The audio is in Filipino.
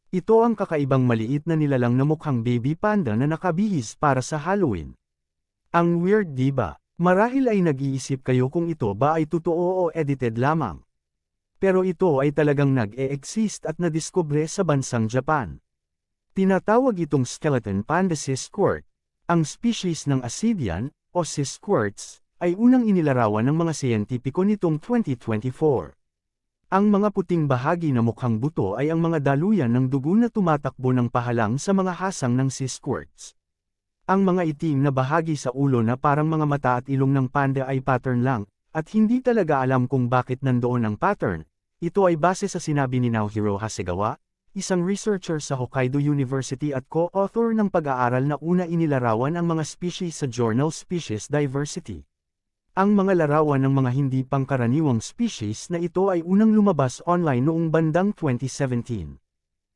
Ito ang kakaibang maliit na nilalang na mukhang baby panda na nakabihis para sa Halloween. Ang weird, di ba? Marahil ay nag-iisip kayo kung ito ba ay totoo o edited lamang. Pero ito ay talagang nag-e-exist at nadiskubre sa bansang Japan. Tinatawag itong skeleton panda sea squirt. Ang species ng Ascidian, o sea squirts, ay unang inilarawan ng mga siyentipiko nitong 2024. Ang mga puting bahagi na mukhang buto ay ang mga daluyan ng dugo na tumatakbo ng pahalang sa mga hasang ng sea squirts. Ang mga itim na bahagi sa ulo na parang mga mata at ilong ng panda ay pattern lang, at hindi talaga alam kung bakit nandoon ang pattern. Ito ay base sa sinabi ni Naohiro Hasegawa, isang researcher sa Hokkaido University at co-author ng pag-aaral na una inilarawan ang mga species sa journal Species Diversity. Ang mga larawan ng mga hindi pangkaraniwang species na ito ay unang lumabas online noong bandang 2017.